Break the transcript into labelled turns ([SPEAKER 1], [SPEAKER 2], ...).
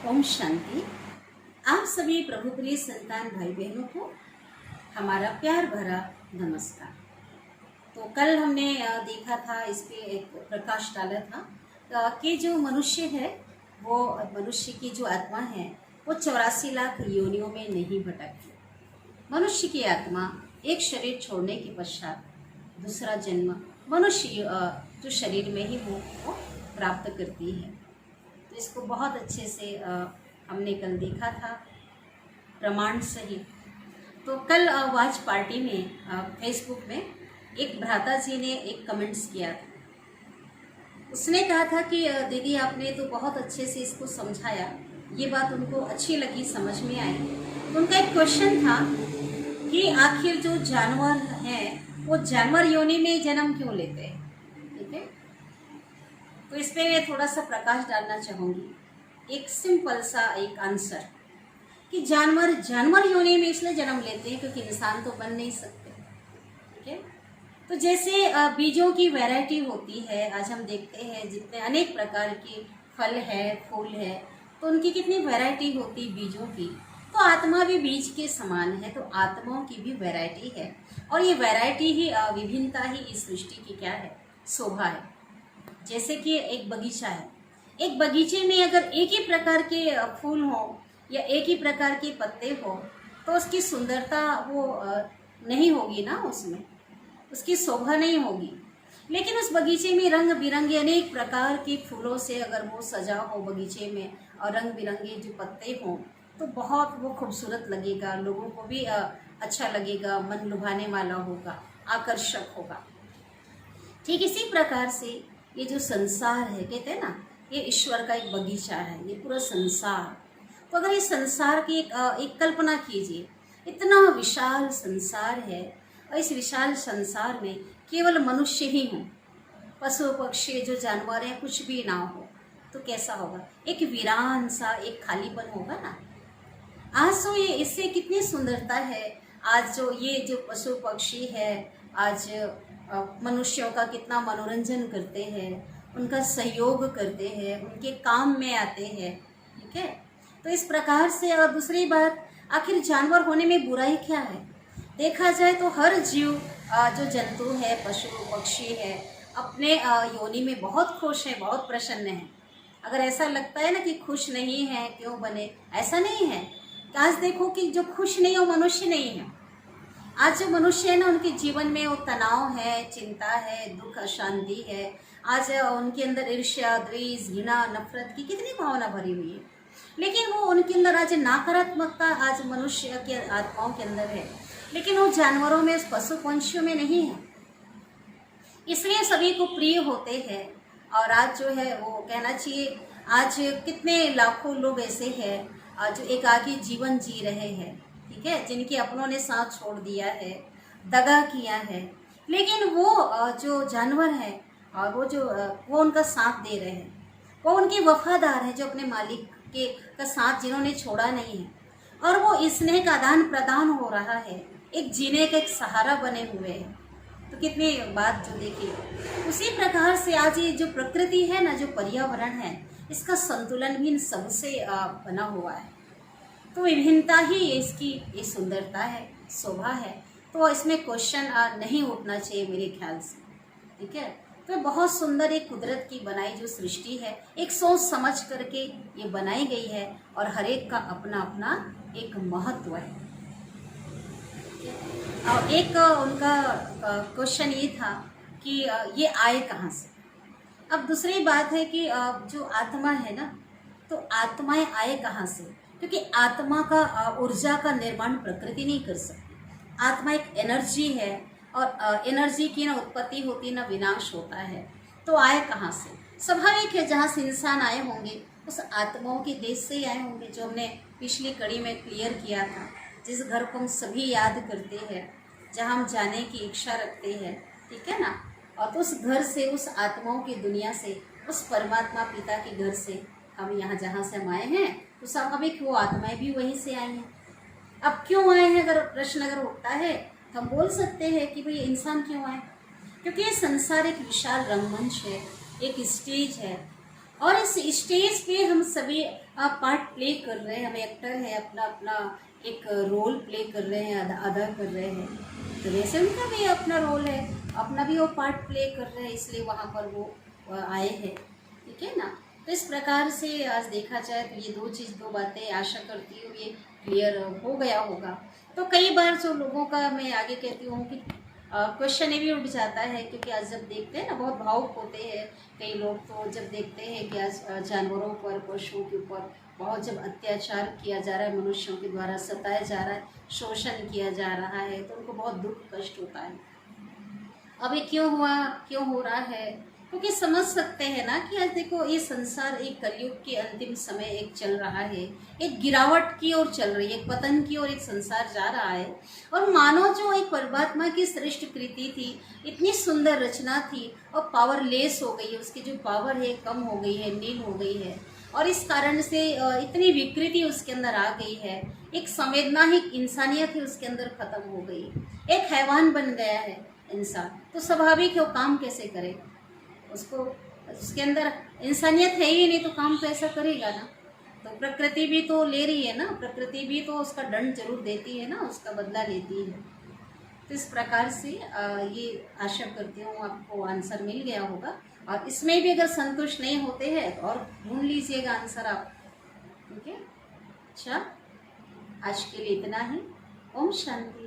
[SPEAKER 1] ओम शांति। आप सभी प्रभु प्रिय संतान भाई बहनों को हमारा प्यार भरा नमस्कार। तो कल हमने देखा था, इस पे एक प्रकाश डाला था कि जो मनुष्य है, वो मनुष्य की जो आत्मा है वो 84 लाख योनियों में नहीं भटकती। मनुष्य की आत्मा एक शरीर छोड़ने के पश्चात दूसरा जन्म मनुष्य जो शरीर में ही वो प्राप्त करती है। तो इसको बहुत अच्छे से हमने कल देखा था प्रमाण सहित। तो कल वाच पार्टी में फेसबुक में एक भ्राता जी ने एक कमेंट्स किया था। उसने कहा था कि दीदी आपने तो बहुत अच्छे से इसको समझाया, ये बात उनको अच्छी लगी, समझ में आई। तो उनका एक क्वेश्चन था कि आखिर जो जानवर हैं वो जानवर योनि में जन्म क्यों लेते हैं। ठीक है, तो इस पे मैं थोड़ा सा प्रकाश डालना चाहूँगी। एक सिंपल सा एक आंसर कि जानवर योनि में इसलिए जन्म लेते हैं क्योंकि इंसान तो बन नहीं सकते। ठीक है, तो जैसे बीजों की वैरायटी होती है, आज हम देखते हैं जितने अनेक प्रकार के फल है, फूल है, तो उनकी कितनी वैरायटी होती बीजों की। तो आत्मा भी बीज के समान है, तो आत्माओं की भी वैरायटी है, और ये वैरायटी ही विभिन्नता ही इस सृष्टि की क्या है, शोभा है। जैसे कि एक बगीचा है, एक बगीचे में अगर एक ही प्रकार के फूल हो या एक ही प्रकार के पत्ते हो तो उसकी सुंदरता वो नहीं होगी ना, उसमें उसकी शोभा नहीं होगी। लेकिन उस बगीचे में रंग बिरंगे अनेक प्रकार के फूलों से अगर वो सजा हो बगीचे में, और रंग बिरंगे जो पत्ते हों, तो बहुत वो खूबसूरत लगेगा, लोगों को भी अच्छा लगेगा, मन लुभाने वाला होगा, आकर्षक होगा। ठीक इसी प्रकार से ये जो संसार है, कहते हैं ना, ये ईश्वर का एक बगीचा है, ये पूरा संसार। तो अगर इस संसार की एक कल्पना कीजिए, इतना विशाल संसार है, और इस विशाल संसार में केवल मनुष्य ही हों, पशु पक्षी जो जानवर हैं कुछ भी ना हो, तो कैसा होगा। एक वीरान सा एक खालीपन होगा ना। आज तो ये इससे कितनी सुंदरता है। आज जो ये जो पशु पक्षी है, आज मनुष्यों का कितना मनोरंजन करते हैं, उनका सहयोग करते हैं, उनके काम में आते हैं। ठीक है, तो इस प्रकार से। और दूसरी बात, आखिर जानवर होने में बुराई क्या है। देखा जाए तो हर जीव जो जंतु है, पशु पक्षी है, अपने योनि में बहुत खुश है, बहुत प्रसन्न है। अगर ऐसा लगता है ना कि खुश नहीं है, क्यों बने, ऐसा नहीं है। आज देखो कि जो खुश नहीं हो मनुष्य नहीं है। आज जो मनुष्य है ना, उनके जीवन में वो तनाव है, चिंता है, दुख अशांति है। आज उनके अंदर ईर्ष्या, द्वेष, घृणा, नफरत की कितनी भावना भरी हुई है। लेकिन वो उनके अंदर आज नकारात्मकता आज मनुष्य के आत्माओं के अंदर है, लेकिन वो जानवरों में, उस पशु पंछियों में नहीं है। इसलिए सभी को प्रिय होते हैं। और आज जो है वो कहना चाहिए, आज कितने लाखों लोग ऐसे हैं जो एकाकी जीवन जी रहे हैं। ठीक है, जिनके अपनों ने साथ छोड़ दिया है, दगा किया है, लेकिन वो जो जानवर है और वो उनका साथ दे रहे हैं, वो उनके वफादार हैं, जो अपने मालिक के का साथ जिन्होंने छोड़ा नहीं है, और वो स्नेह का आदान प्रदान हो रहा है, एक जीने का एक सहारा बने हुए हैं। तो कितनी बात जो देखिए। उसी प्रकार से आज ये जो प्रकृति है ना, जो पर्यावरण है, इसका संतुलन भी इन सबसे बना हुआ है। तो विभिन्नता ही इसकी ये सुंदरता है, शोभा है। तो इसमें क्वेश्चन नहीं उठना चाहिए मेरे ख्याल से। ठीक है, तो बहुत सुंदर एक कुदरत की बनाई जो सृष्टि है, एक सोच समझ करके ये बनाई गई है, और हर एक का अपना अपना एक महत्व है। और एक उनका क्वेश्चन ये था कि ये आए कहाँ से। अब दूसरी बात है कि जो आत्मा है ना, तो आत्माएं आए कहाँ से, क्योंकि आत्मा का ऊर्जा का निर्माण प्रकृति नहीं कर सकती। आत्मा एक एनर्जी है, और एनर्जी की ना उत्पत्ति होती है ना विनाश होता है। तो आए कहाँ से, स्वाभाविक है जहाँ से इंसान आए होंगे उस आत्माओं के देश से ही आए होंगे, जो हमने पिछली कड़ी में क्लियर किया था। जिस घर को हम सभी याद करते हैं, जहाँ हम जाने की इच्छा रखते हैं, ठीक है ना, और तो उस घर से, उस आत्माओं की दुनिया से, उस परमात्मा पिता के घर से हम यहाँ जहाँ से हम आए हैं, तो स्वाभाविक वो आत्माएं भी वहीं से आई हैं। अब क्यों आए हैं, अगर प्रश्न अगर उठता है, तो हम बोल सकते हैं कि भाई इंसान क्यों आए, क्योंकि ये संसार एक विशाल रंगमंच है, एक स्टेज है, और इस स्टेज पे हम सभी पार्ट प्ले कर रहे हैं, हम एक्टर हैं, अपना अपना एक रोल प्ले कर रहे हैं, अदा कर रहे हैं। तो वैसे उनका भी अपना रोल है, अपना भी वो पार्ट प्ले कर रहे हैं, इसलिए वहाँ पर वो आए हैं, ठीक है ना। तो इस प्रकार से आज देखा जाए तो ये दो बातें आशा करती हूँ ये क्लियर हो गया होगा। तो कई बार जो लोगों का मैं आगे कहती हूँ कि क्वेश्चन ये भी उठ जाता है, क्योंकि आज जब देखते हैं ना बहुत भावुक होते हैं कई लोग, तो जब देखते हैं कि आज जानवरों पर, पशुओं के ऊपर बहुत जब अत्याचार किया जा रहा है, मनुष्यों के द्वारा सताया जा रहा है, शोषण किया जा रहा है, तो उनको बहुत दुख कष्ट होता है। अब ये क्यों हुआ, क्यों हो रहा है, क्योंकि समझ सकते हैं ना कि आज देखो ये संसार एक कलयुग के अंतिम समय एक चल रहा है, एक गिरावट की ओर चल रही है, एक पतन की ओर एक संसार जा रहा है। और मानव जो एक परमात्मा की श्रेष्ठ कृति थी, इतनी सुंदर रचना थी, और पावरलेस हो गई है, उसकी जो पावर है कम हो गई है, नील हो गई है, और इस कारण से इतनी विकृति उसके अंदर आ गई है, एक संवेदनाहीन इंसानियत है उसके अंदर खत्म हो गई, एक हैवान बन गया है इंसान। तो स्वाभाविक है वो काम कैसे करेगा, उसको उसके अंदर इंसानियत है ही नहीं, तो काम तो ऐसा करेगा ना। तो प्रकृति भी तो ले रही है ना, प्रकृति भी तो उसका दंड जरूर देती है ना, उसका बदला लेती है। तो इस प्रकार से ये आशा करती हूँ आपको आंसर मिल गया होगा, और इसमें भी अगर संतुष्ट नहीं होते हैं तो और ढूंढ लीजिएगा आंसर आप, ठीक है। अच्छा, आज के लिए इतना ही। ओम शांति।